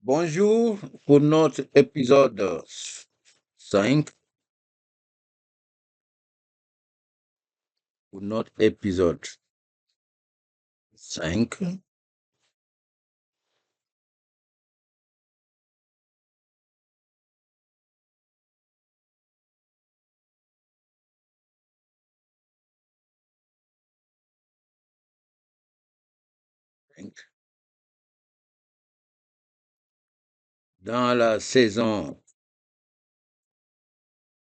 Bonjour pour notre épisode 5. Pour notre épisode 5. Dans la saison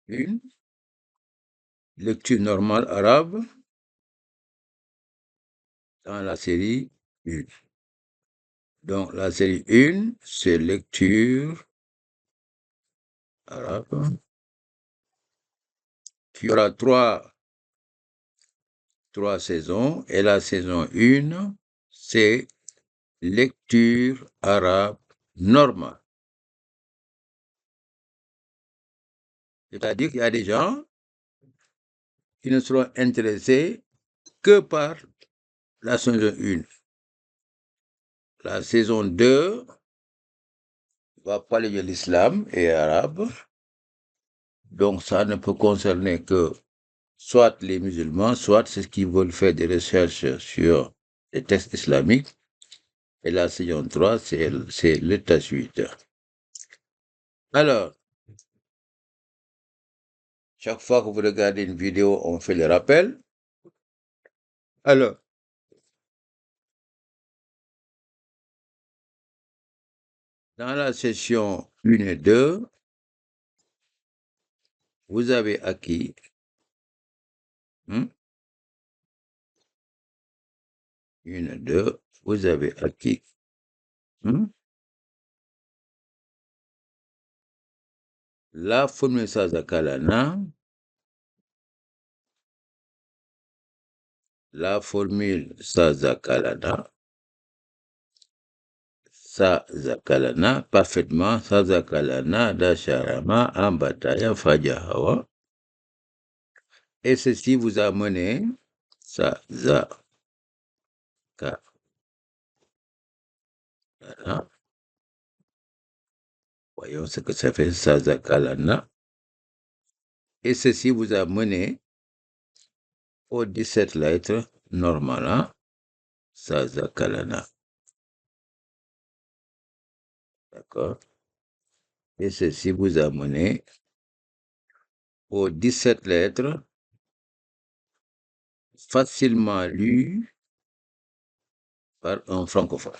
1, lecture normale arabe, dans la série 1. Donc, la série 1, c'est lecture arabe, qui aura trois saisons, et la saison 1, c'est lecture arabe normale. C'est-à-dire qu'il y a des gens qui ne seront intéressés que par la saison 1. La saison 2 va parler de l'islam et arabe. Donc, ça ne peut concerner que soit les musulmans, soit ceux qui veulent faire des recherches sur les textes islamiques. Et la saison 3, c'est le tajwid. Alors, chaque fois que vous regardez une vidéo, on fait le rappel. Alors, dans la session 1 et 2, vous avez acquis 1 et 2, vous avez acquis la formule Sazakalana, la formule Sazakalana, Sazakalana, parfaitement, Sazakalana, Dasharama, Ambataya, Fajahawa. Et ceci vous a mené, Sazakalana, voyons ce que ça fait, Sazakalana. Et ceci vous a mené aux 17 lettres normales, Sazakalana. D'accord? Et ceci vous a mené aux 17 lettres facilement lues par un francophone.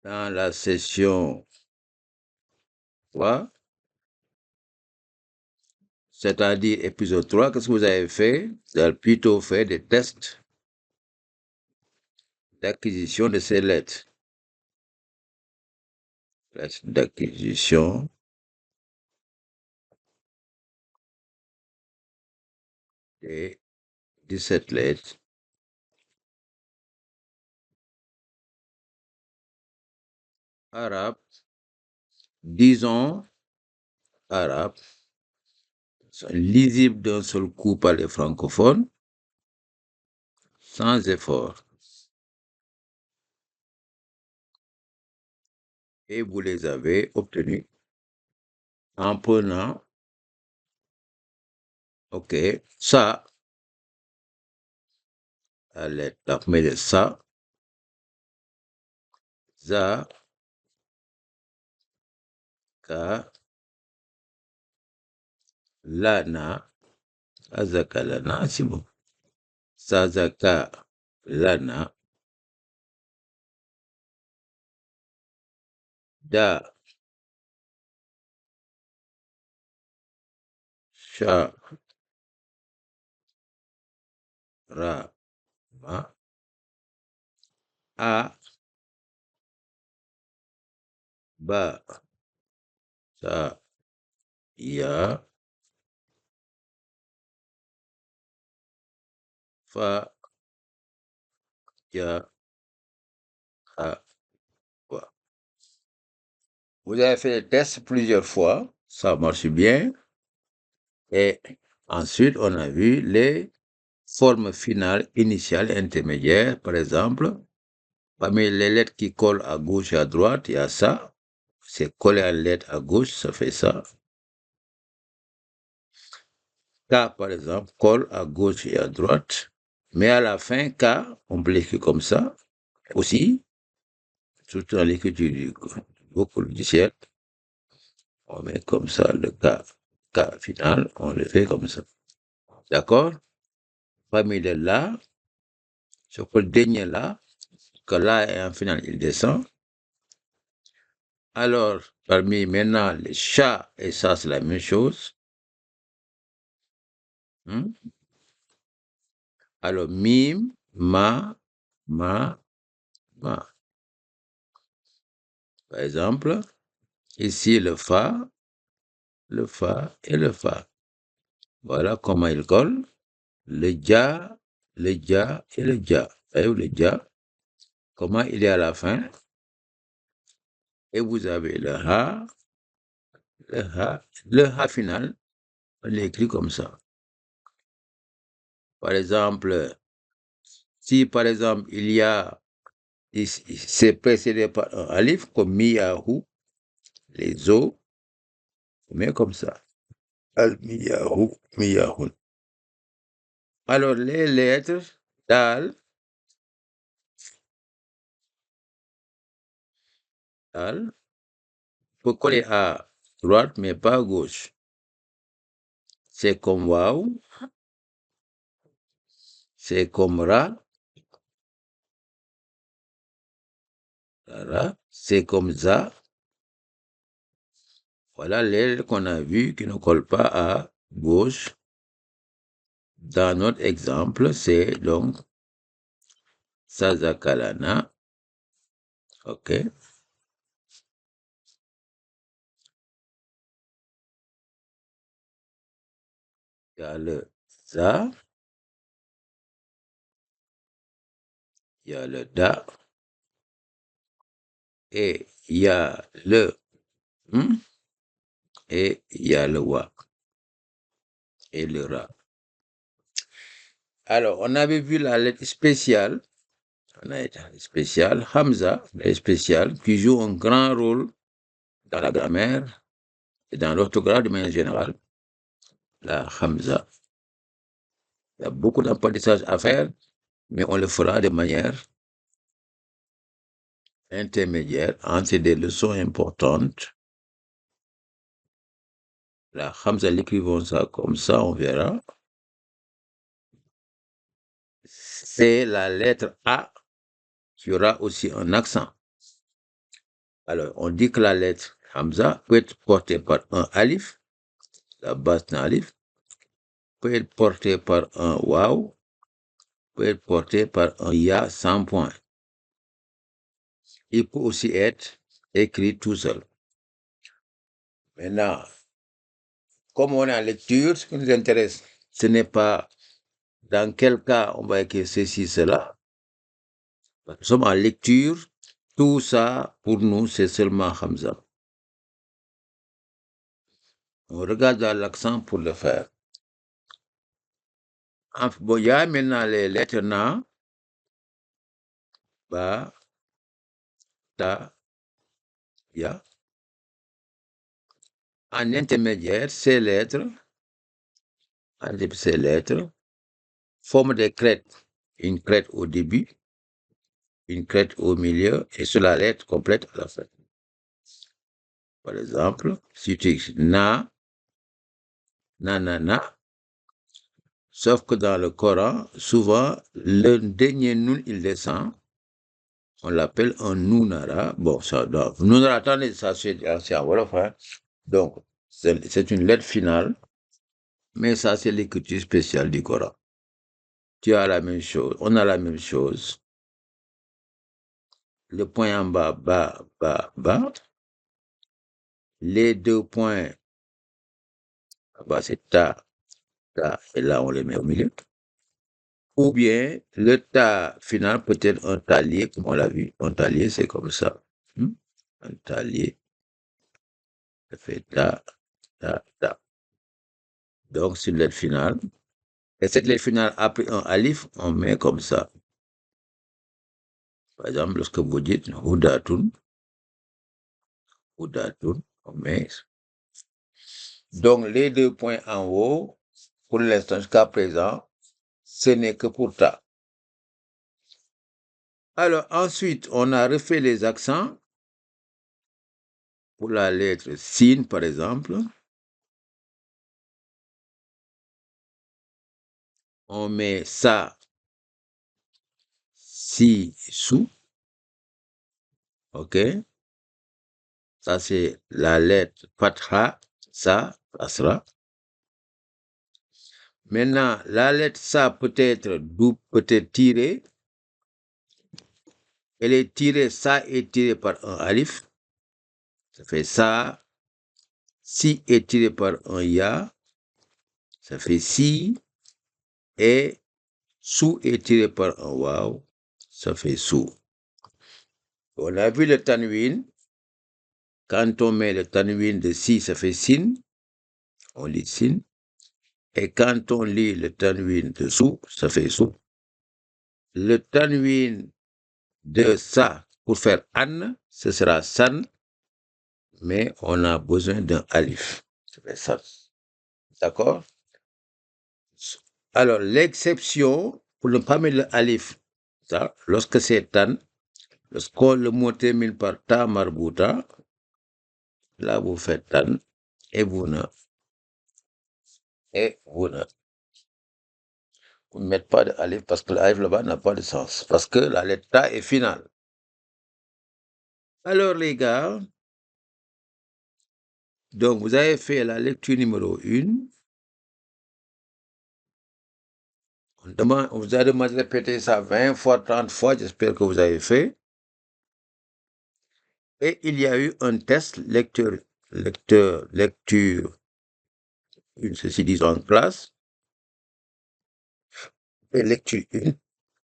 Dans la session 3, c'est-à-dire épisode 3, qu'est-ce que vous avez fait? Vous avez plutôt fait des tests d'acquisition de ces lettres. Tests d'acquisition des 17 lettres arabes, disons arabes, sont lisibles d'un seul coup par les francophones, sans effort. Et vous les avez obtenus en prenant, ok, ça, la lettre, la première de ça, za, ka, lana, azakalana, c'est bon. Sazaka, lana, da, sha, ra, ma, a, ba, sa, ya, fa, ya, ha, wa. Vous avez fait le test plusieurs fois, ça marche bien. Et ensuite, on a vu les forme finale, initiale, intermédiaire, par exemple. Parmi les lettres qui collent à gauche et à droite, il y a ça. C'est coller à la lettre à gauche, ça fait ça. K, par exemple, colle à gauche et à droite. Mais à la fin, K, on peut l'écrire comme ça aussi, surtout dans l'écriture du beaucoup du ciel. On met comme ça le K final, on le fait comme ça. D'accord? Parmi les là, sur le dernier là, que là est en final, il descend. Alors, parmi maintenant les chats et ça, c'est la même chose. Hmm? Alors, mime, ma. Par exemple, ici le fa et le fa. Voilà comment ils collent. Le ja et le ja. Voyez le ja, comment il est à la fin. Et vous avez le ha final, on l'écrit comme ça. Par exemple, si par exemple il y a, c'est précédé par un alif, comme miyahu, les o, on met comme ça. Al miyahu, miyahun. Alors les lettres, dal, peut coller à droite, mais pas à gauche. C'est comme waouh, c'est comme c'est comme ça. Voilà les lettres qu'on a vues qui ne collent pas à gauche. Dans notre exemple, c'est donc Sazakalana. OK. Il y a le za, il y a le da, et il y a le et il y a le wa et le ra. Alors, on avait vu la lettre spéciale. On a été spéciale, Hamza, la lettre spéciale, qui joue un grand rôle dans la grammaire et dans l'orthographe de manière générale. La Hamza. Il y a beaucoup d'apprentissage à faire, mais on le fera de manière intermédiaire entre des leçons importantes. La Hamza, l'écrivons ça comme ça, on verra. C'est la lettre A qui aura aussi un accent. Alors, on dit que la lettre Hamza peut être portée par un alif, la base d'un alif, peut être portée par un waw, peut être portée par un ya sans point. Il peut aussi être écrit tout seul. Maintenant, comme on est en lecture, ce qui nous intéresse, ce n'est pas dans quel cas on va écrire ceci, cela. Nous sommes en lecture. Tout ça, pour nous, c'est seulement Hamza. On regarde l'accent pour le faire. Bon, il y a maintenant les lettres na, ba, ta, ya. En intermédiaire, ces lettres forment des crêtes. Une crête au début, une crête au milieu et sur la lettre complète à la fin. Par exemple, si tu écris na, sauf que dans le Coran, souvent, le dernier nun, il descend. On l'appelle un nunara. Bon, ça, nunara, attendez, ça c'est en Wolof, hein. Donc, c'est une lettre finale, mais ça, c'est l'écriture spéciale du Coran. Tu as la même chose, on a la même chose. Le point en bas, bas. Les deux points, bas, c'est ta, et là, on les met au milieu. Ou bien, le ta final peut être un talier, comme on l'a vu. Un talier, c'est comme ça. Un talier, ça fait ta. Donc, c'est une lettre finale. Et cette lettre finale après un alif, on met comme ça. Par exemple, lorsque vous dites Hudatun, on met. Donc, les 2 points en haut, pour l'instant, jusqu'à présent, ce n'est que pour ta. Alors, ensuite, on a refait les accents. Pour la lettre sin, par exemple, on met ça, si, sous. OK? Ça, c'est la lettre fatha, ça, kasra. Maintenant, la lettre ça peut être double, peut être tirée. Elle est tirée, ça est tiré par un alif. Ça fait ça. Si est tiré par un ya. Ça fait si. Et sous est tiré par un waw. Ça fait sous. On a vu le tanwin. Quand on met le tanwin de si, ça fait sin. On lit sin. Et quand on lit le tanwin de sous, ça fait sous. Le tanwin de ça, pour faire an, ce sera san. Mais on a besoin d'un alif. Ça fait ça. D'accord? Alors, l'exception, pour ne pas mettre le alif, ça, lorsque c'est tan, lorsqu'on le mot termine par ta marbuta, là vous faites tan, et vous ne mettez pas de alif parce que l'alif là-bas n'a pas de sens, parce que la lettre ta est finale. Alors les gars, donc vous avez fait la lecture numéro 1. On vous a demandé de répéter ça 20 fois, 30 fois, j'espère que vous avez fait. Et il y a eu un test lecture, ceci dit en classe, et lecture 1,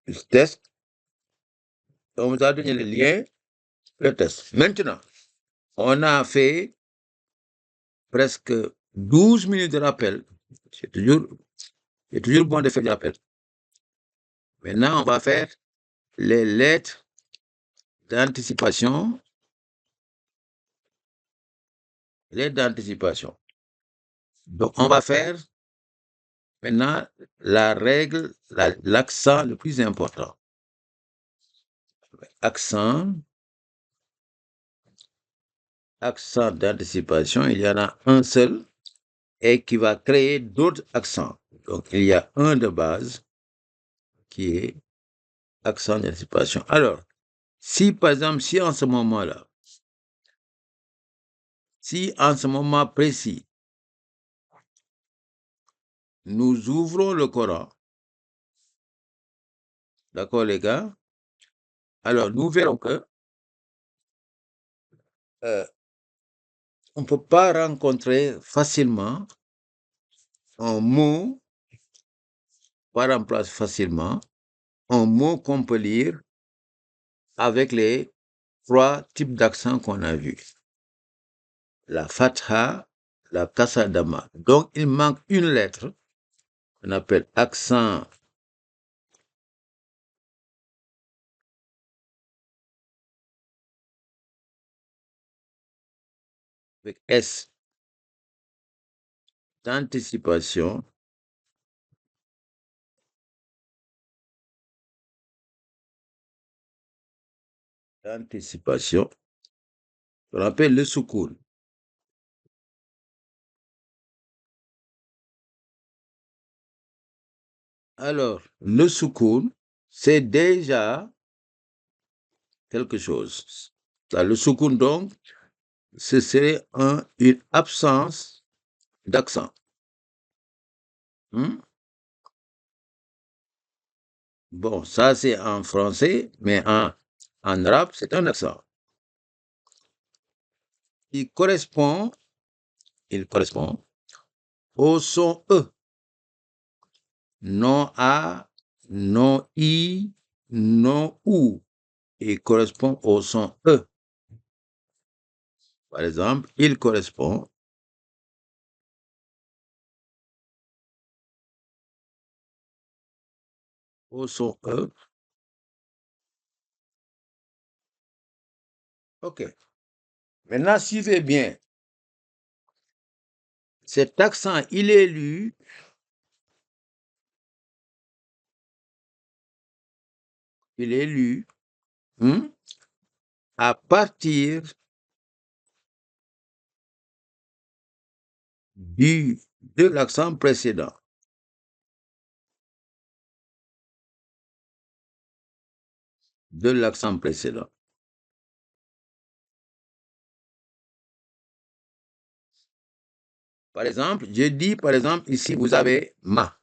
le test. On vous a donné le lien, le test. Maintenant, on a fait presque 12 minutes de rappel. C'est toujours bon de faire du rappel. Maintenant, on va faire les lettres d'anticipation. Lettres d'anticipation. Donc, on va faire maintenant la règle, l'accent le plus important. Accent d'anticipation, il y en a un seul et qui va créer d'autres accents. Donc, il y a un de base qui est accent d'anticipation. Alors, si par exemple, si en ce moment-là, si en ce moment précis, nous ouvrons le Coran, d'accord les gars, alors nous verrons que on ne peut pas rencontrer facilement un mot, pas remplace facilement, un mot qu'on peut lire avec les 3 types d'accents qu'on a vus. La fatha, la kasadama. Donc, il manque une lettre qu'on appelle accent avec S d'anticipation. On appelle le soukoun. Alors, le soukoun, c'est déjà quelque chose. Le soukoun, donc, ce serait une absence d'accent. Bon, ça c'est en français, mais en arabe, c'est un accent. Il correspond au son E. Non A, non I, non OU. Il correspond au son E. Par exemple, il correspond au son E. OK. Maintenant, suivez bien. Cet accent, il est lu à partir de l'accent précédent. De l'accent précédent. Par exemple, je dis, par exemple, ici, vous avez ma.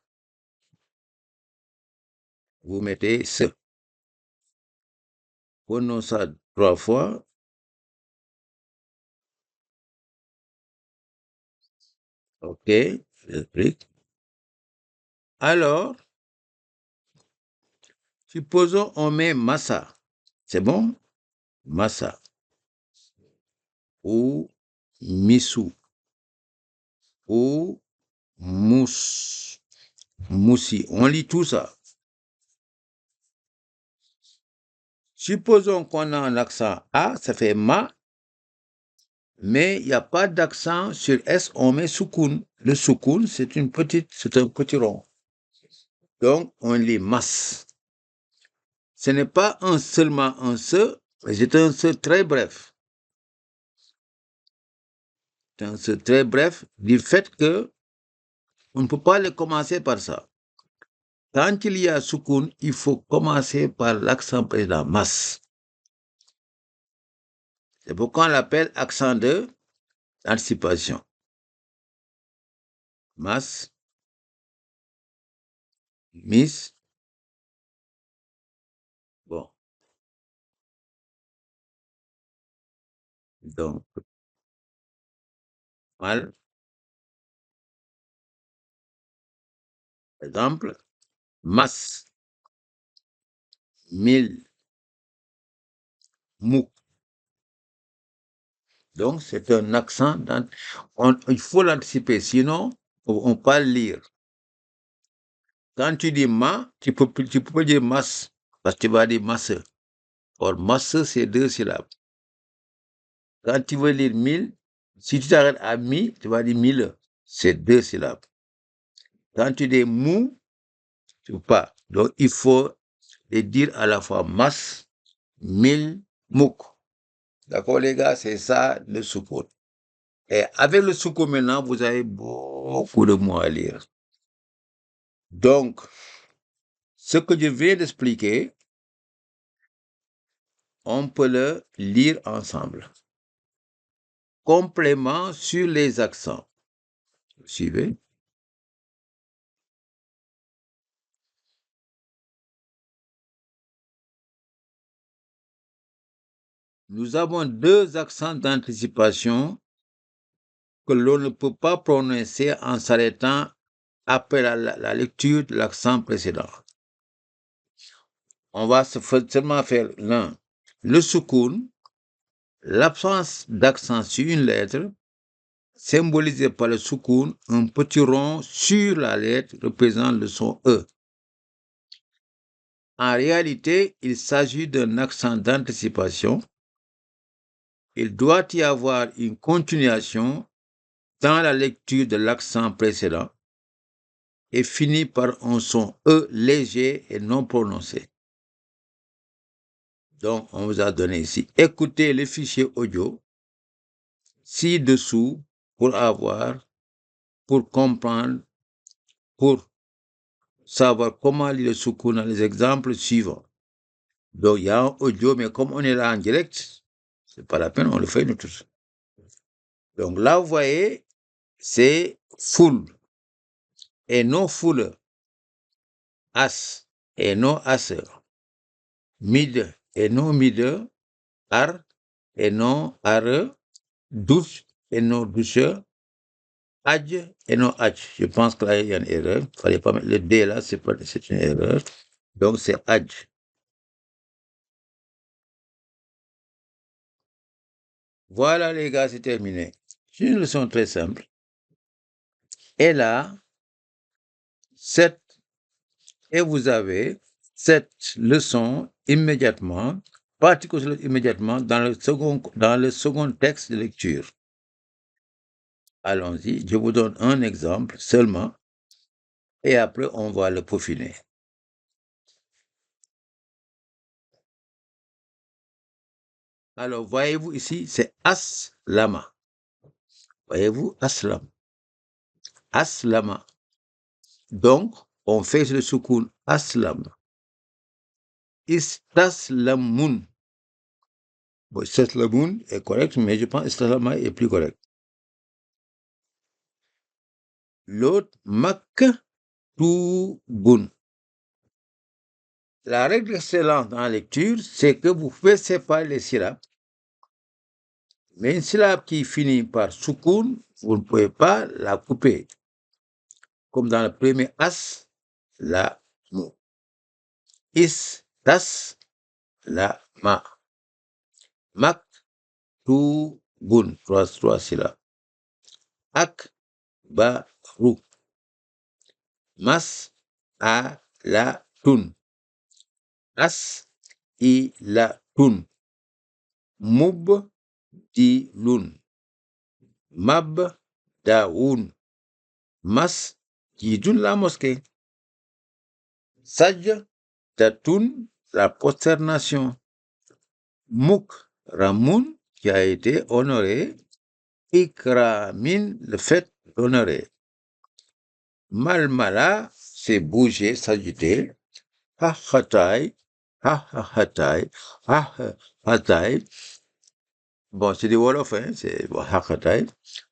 Vous mettez ce. Prenons ça 3 fois. OK, j'explique. Alors, supposons on met massa. C'est bon? Massa. Ou misu. Ou mousse. Moussi. On lit tout ça. Supposons qu'on a un accent A, ça fait ma, mais il n'y a pas d'accent sur S, on met soukoun. Le soukoun, c'est un petit rond. Donc, on lit mas. Ce n'est pas seulement un se, mais c'est un se très bref. C'est un se très bref du fait que on ne peut pas le commencer par ça. Quand il y a soukoun, il faut commencer par l'accent précédent, mas. C'est pourquoi on l'appelle accent de anticipation. Mas, mis, bon. Donc, mal, par exemple, mas, mille, mouk. Donc, c'est un accent. Il faut l'anticiper, sinon, on peut pas le lire. Quand tu dis ma, tu peux dire mas, parce que tu vas dire masse. Or, masse, c'est 2 syllabes. Quand tu veux lire 1000, si tu t'arrêtes à mi, tu vas dire 1000. C'est 2 syllabes. Quand tu dis mou, tu ne peux pas. Donc, il faut les dire à la fois mas, 1000, mouk. D'accord, les gars, c'est ça le soukoun. Et avec le soukoun maintenant, vous avez beaucoup de mots à lire. Donc, ce que je viens d'expliquer, on peut le lire ensemble. Complément sur les accents. Vous suivez? Nous avons 2 accents d'anticipation que l'on ne peut pas prononcer en s'arrêtant après la lecture de l'accent précédent. On va seulement faire l'un. Le soukoun, l'absence d'accent sur une lettre, symbolisé par le soukoun, un petit rond sur la lettre représente le son E. En réalité, il s'agit d'un accent d'anticipation. Il doit y avoir une continuation dans la lecture de l'accent précédent et finit par un son E léger et non prononcé. Donc, on vous a donné ici. Écoutez le fichier audio ci-dessous pour comprendre, pour savoir comment lire le soukoun dans les exemples suivants. Donc, il y a un audio, mais comme on est là en direct, c'est pas la peine, on le fait nous tous. Donc là, vous voyez, c'est full et non full. As et non as. Mid et non mid. Ar et non ar. Douche et non douche. Adj et non adj. Je pense que là, il y a une erreur. Il ne fallait pas mettre le D là, c'est une erreur. Donc, c'est adj. Voilà, les gars, c'est terminé. C'est une leçon très simple. Et là, 7, et vous avez cette leçon immédiatement, pratiquons-le immédiatement dans le second texte de lecture. Allons-y, je vous donne un exemple seulement et après on va le peaufiner. Alors, voyez-vous ici, c'est aslama. Voyez-vous, aslam. Aslama. Donc, on fait le soukoun aslam. Istaslamun. Bon, istaslamun est correct, mais je pense istaslama est plus correct. L'autre, maktoubun. La règle excellente dans la lecture, c'est que vous pouvez séparer les syllabes. Mais une syllabe qui finit par soukoun, vous ne pouvez pas la couper. Comme dans le premier as, la mou. Is, tas, la ma. Mak, tu, bun. Trois syllabes. Ak, ba, rou. Mas, a, la, tun. As, i, la, tun. Mub, di, lun. Mab, daoun. Mas, jidun la mosquée. Saj, datun, la prosternation. Mouk, Ramoun, qui a été honoré. Ikramin, le fait d'honorer. Malmala, c'est bouger, s'agiter. Ha-hatai, ha-hatai, ha-hatai. Bon, c'est des Wolof, hein, c'est ha-hatai.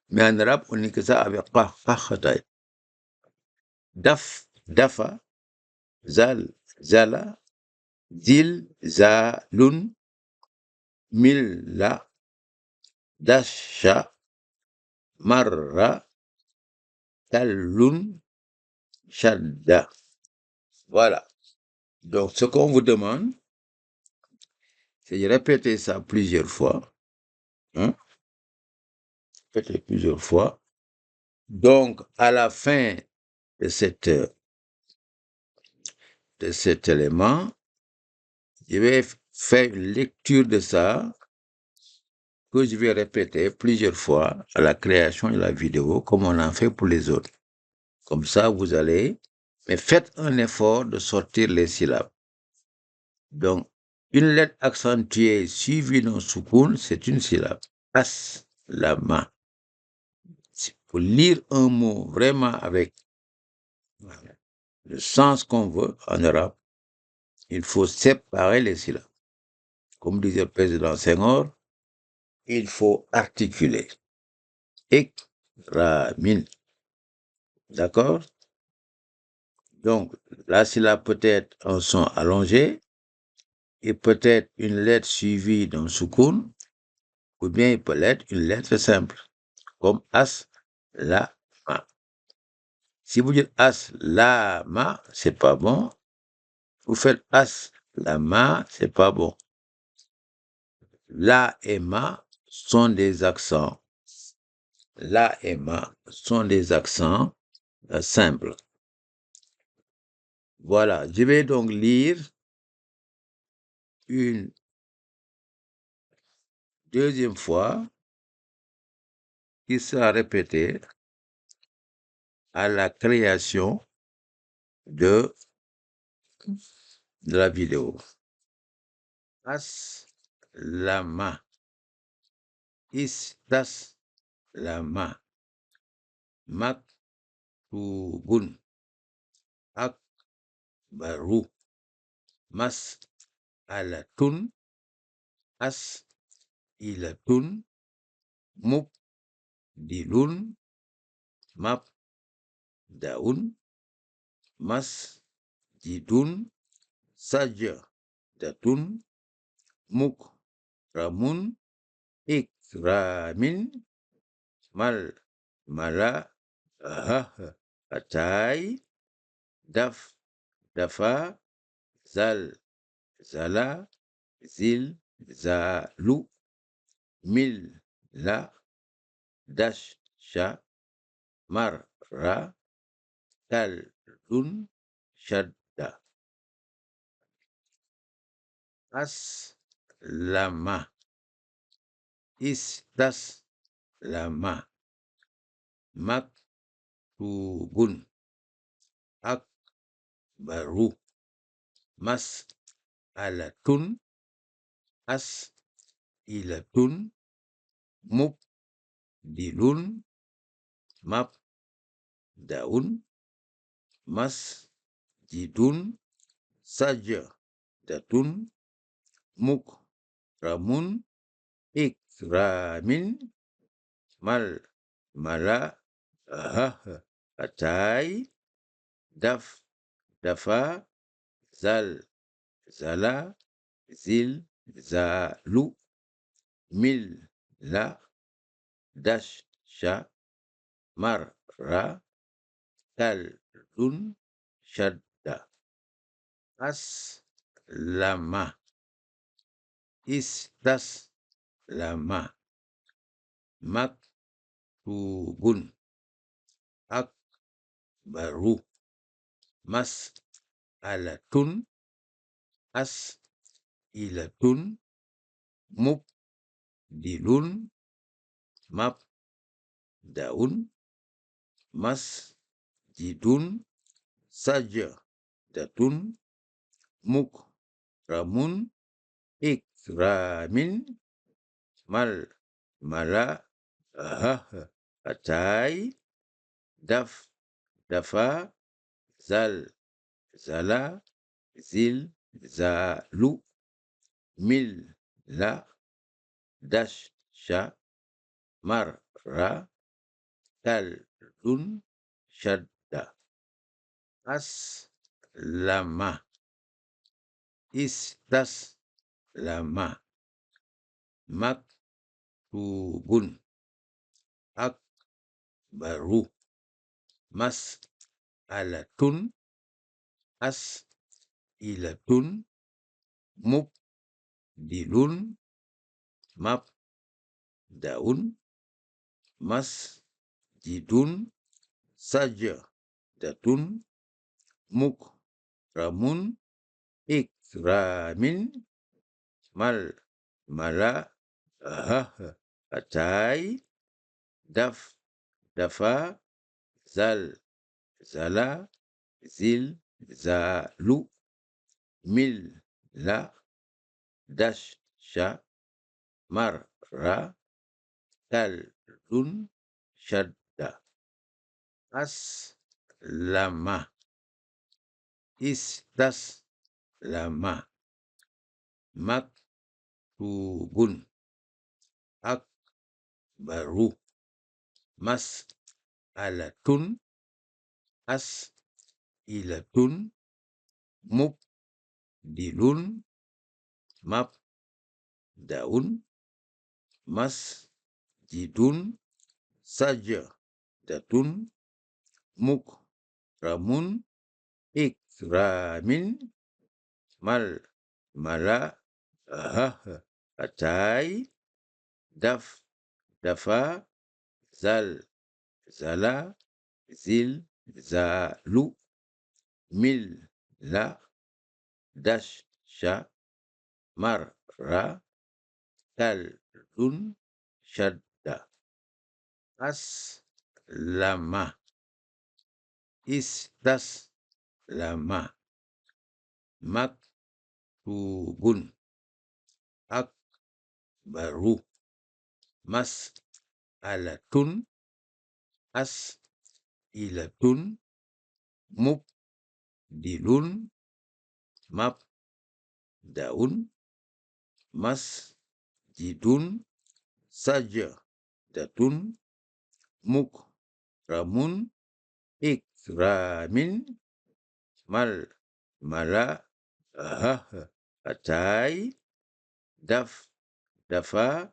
Mais en arabe, on dit que ça avec ha-hatai. Daf, dafa, zal, zala, zil, zalun, milla, dasha, marra, talun, shadda. Voilà. Donc, ce qu'on vous demande, c'est de répéter ça plusieurs fois. Hein? Répéter plusieurs fois. Donc, à la fin de cet élément, je vais faire une lecture de ça que je vais répéter plusieurs fois à la création de la vidéo, comme on en fait pour les autres. Comme ça, vous allez... Mais faites un effort de sortir les syllabes. Donc, une lettre accentuée suivie d'un soukoun, c'est une syllabe. As, la main. Pour lire un mot vraiment avec le sens qu'on veut en arabe, il faut séparer les syllabes. Comme disait le président Senghor, il faut articuler. Ikramin. D'accord? Donc, la syllabe peut être un son allongé, et peut-être une lettre suivie d'un soukoun, ou bien il peut être une lettre simple, comme as, la, ma. Si vous dites as, la, ma, c'est pas bon. Vous faites as, la, ma, c'est pas bon. La et ma sont des accents. La et ma sont des accents simples. Voilà, je vais donc lire une deuxième fois qui sera répétée à la création de la vidéo. As, la ma. Is, tas, la ma. Mak, tu, bun. Ak, baru. Mas, alatun. As, ilatun. Muk, dilun. Map, daun. Mas, jidun. Saja, datun. Muk, ramun. Ikramin. Mal, mala. Atai. Daf, dafa. Zal, zala. Zil, zalu. Mil, la. Dash, sha. Mar, ra. Tal, lun. Shadda. aslama, istaslama, maktubun, akbaru, mas'alatun, as'ilatun, mubdilun, mabdaun, masjidun, sajdatun, mukramun, ikramin, atai, dafa, zala, zilzalu, milla, dasha, marra, kaldun, shadda, aslama, istaslama, maktubun, akbaru, mas'alatun, as'ilatun, mubdilun, mabdaun, masjidun, sajdatun, mukramun, ikramin, atai, dafa, zala, zilzalu, milla, dasha, marra, kaldun, shadda, aslama, istaslama, maktubun, akbaru, mas'alatun, as'ilatun, mubdilun, mabdaun, masjidun, sajdatun, mukramun, ikramin, atai, dafa, zala, zilzalu, milla, dasha, marra, kaldun, shadda, aslama, istaslama, maktubun, akbaru, mas'alatun, as'ilatun, mubdilun, mabdaun, masjidun, sajdatun, mukramun, ikramin, atai, dafa, zala, zilzalu, milla, dasha, marra, kaldun, shadda, aslama, istaslama, maktubun, akbaru, mas'alatun, as'ilatun, mubdilun, mabdaun, masjidun, sajdatun, mukramun, ikramin, atai, dafa,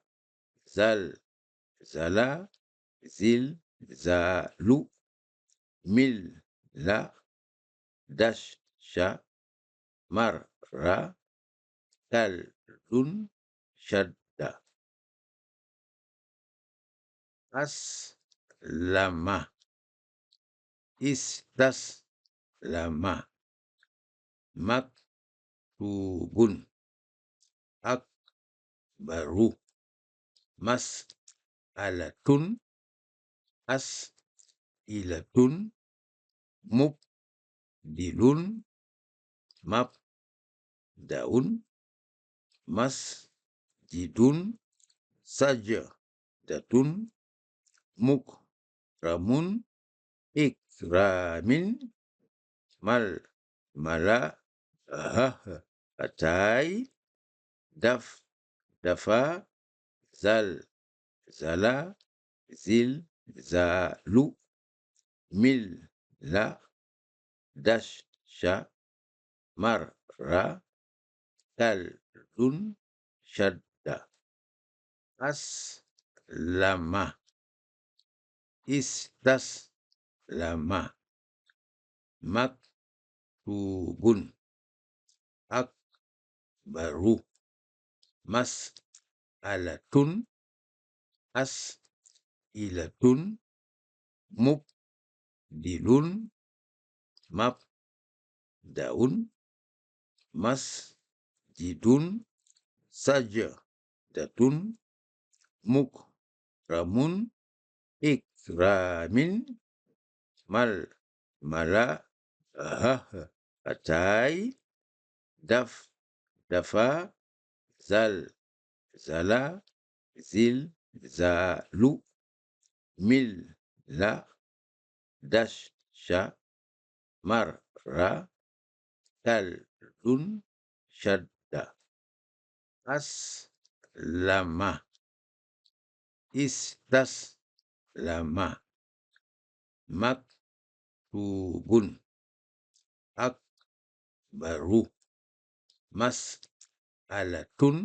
zala, zilzalu, milla, dasha, marra, kaldun, shadda, aslama, istaslama, maktubun, akbaru mas'alatun as'ilatun mubdilun mabdaun masjidun sajadatun mukramun ikramin malahatai dafa zala zilzalu milla dasha marra kaldun shadda aslama istaslama maktubun akbaru mas'alatun as'ilatun mubdilun mabdaun masjidun sajadatun mukramun ikramin malahatai dafa zala zilzalu milla dasha marra kaldun shadda aslama istaslama maktubun akbaru mas'alatun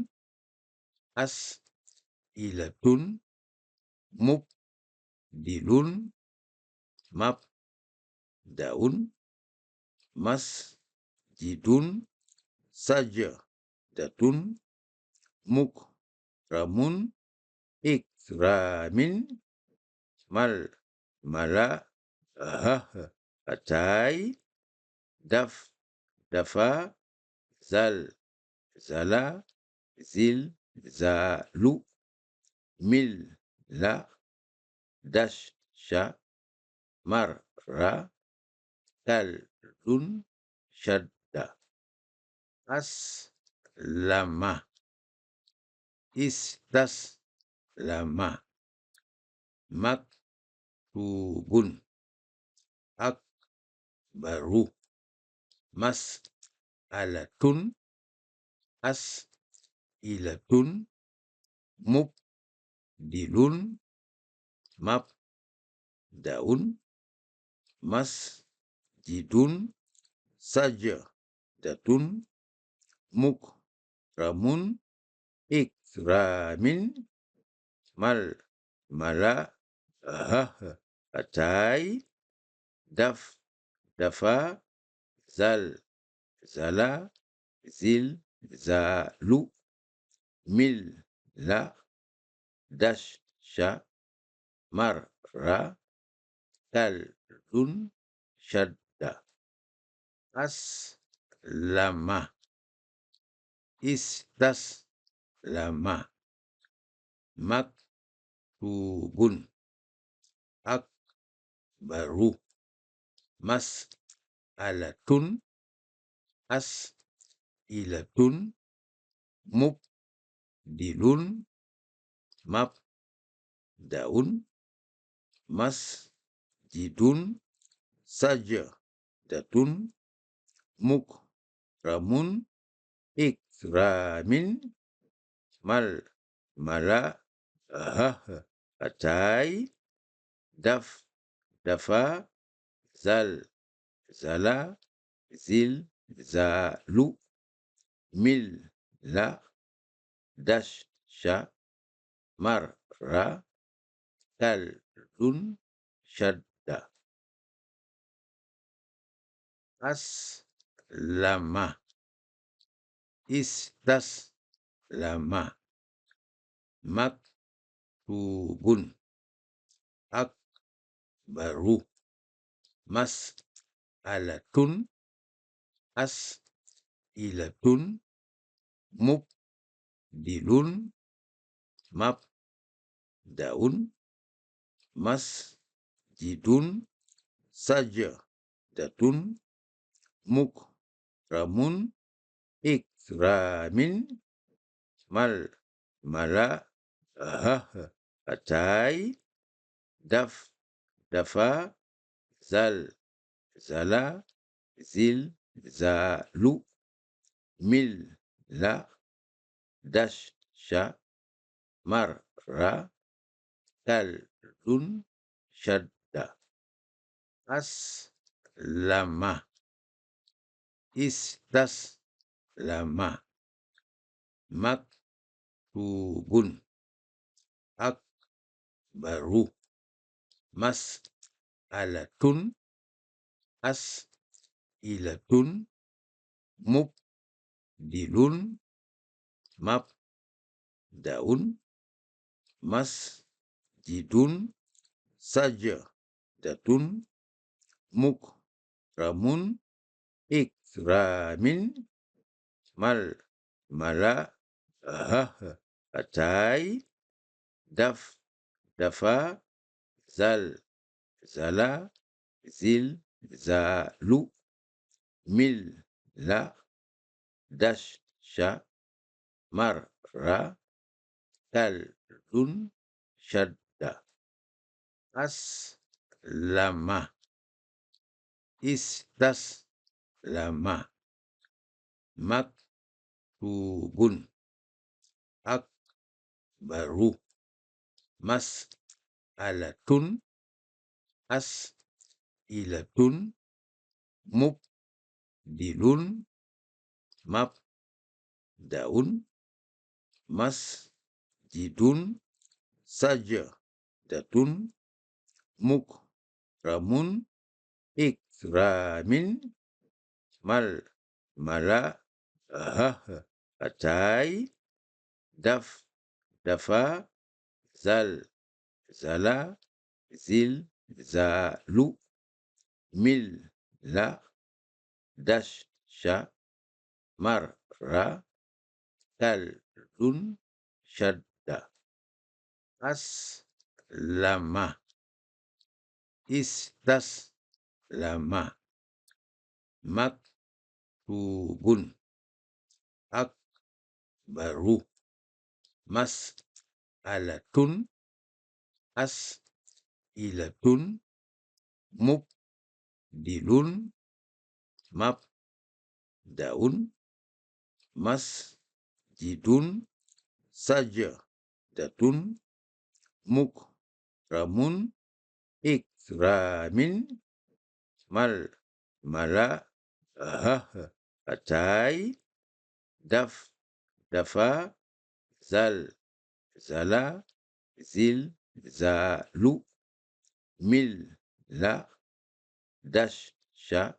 as'ilatun mubdilun mabdaun masjidun sajadatun mukramun ikramin malahatai dafa zala zilzalu milla dasha marra kaldun shadda aslama istaslama maktubun akbaru mas'alatun as'ilatun mubdilun mabdaun masjidun sajadatun mukramun ikramin malahatai dafa zala zilzalu milla dasha marra kaldun shadda aslama istaslama maktubun akbaru mas'alatun as'ilatun mubdilun mabdaun masjidun sajadatun mukramun ikramin malahatai dafa zala zilzalu milla dasha marra kaldun shadda aslama istaslama maktubun akbaru mas'alatun as'ilatun dilun mab daun masjidun sajadatun mukramun ikramin malahatai dafa zala zilzalu milla dasha marra kaldun shadda aslama istaslama maktubun akbaru mas'alatun as'ilatun mubdilun mabdaun masjidun sajadatun mukramun ikramin malahatai dafa zala zilzalu milla dasha marra kaldun shadda aslama istaslama maktubun akbaru mas'alatun as'ilatun mubdilun mabdaun masjidun sajadatun mukramun ikramin malahatai dafa zala zilzalu milla dasha marra kaldun shadda aslama istaslama maktubun akbaru mas'alatun as'ilatun mubdilun mabdaun masjidun sajadatun mukramun ikramin malahatai dafa zala zilzalu milla dasha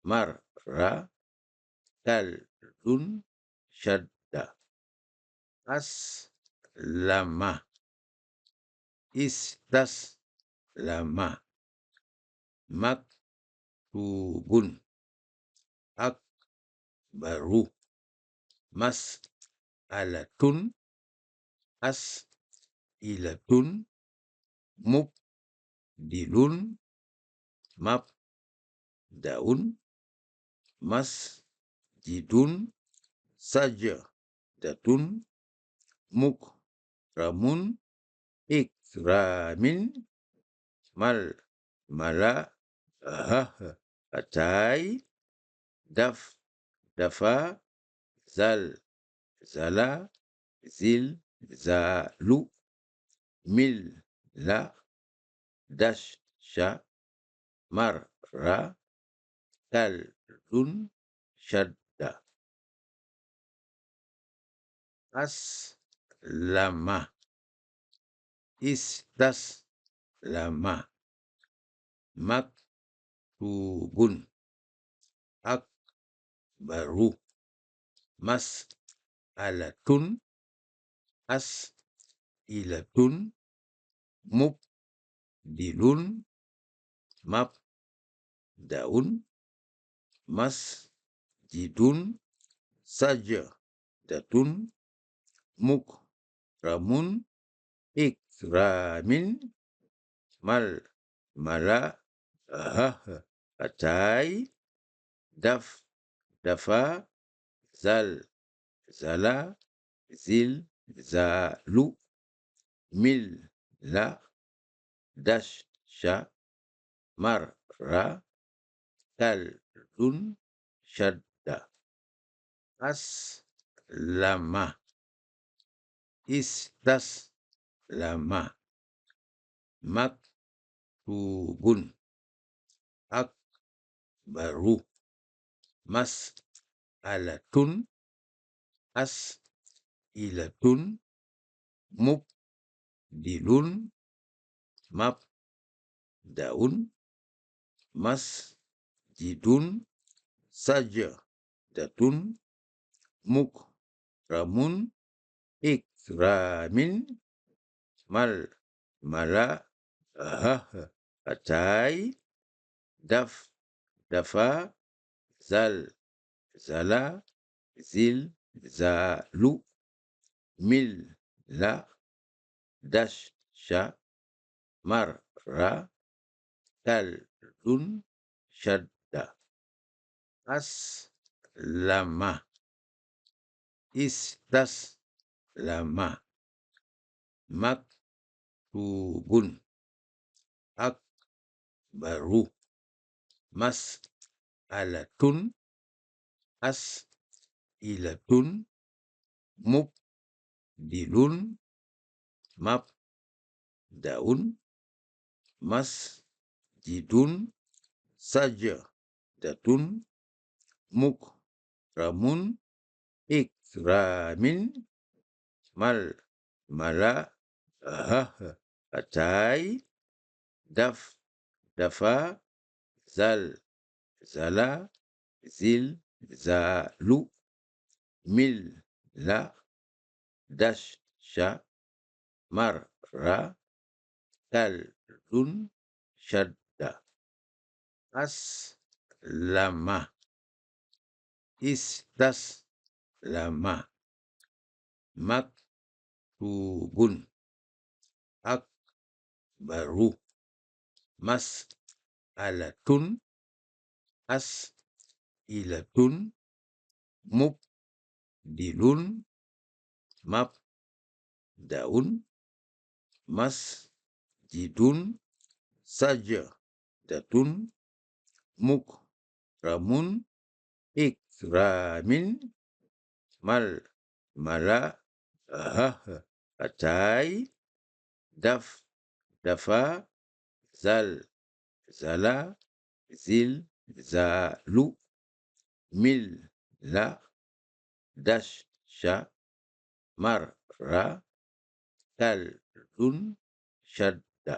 marra kaldun shadda aslama istaslama maktubun akbaru mas'alatun as'ilatun mubdilun mabdaun masjidun sajadatun mukramun ikramin malahatai dafa zala zilzalu milla dasha marra kaldun shadda aslama istaslama maktubun akbaru mas'alatun as'ilatun mubdilun mabdaun masjidun sajadatun mukramun ikramin mal mala atai daf dafa zal zala zil zalu mil la dash sha mar ra kal dun shadda as lama istas lama maktubun ak baru mas alatun as ilatun mub dilun map daun mas jidun saja datun muk ramun ikramin mal mala atai daf dafa zal zala zil zalu mil la dash sha mar ra kal dun shadda as lama istas lama maktubun ak baru mas alatun as ilatun mub dilun map daun mas jidun saja datun muk ramun ikramin mal mala atai daf dafa zal zala zil zalu mil la dash sha mar ra kal dun shadda as lama istas lama maktubun ak baru mas alatun as ilatun mub dilun map daun mas jidun saja datun muk ramun ikramin mal mala atai daf dafa zal zala zil zalu mil la dash sha mar ra kal dun shadda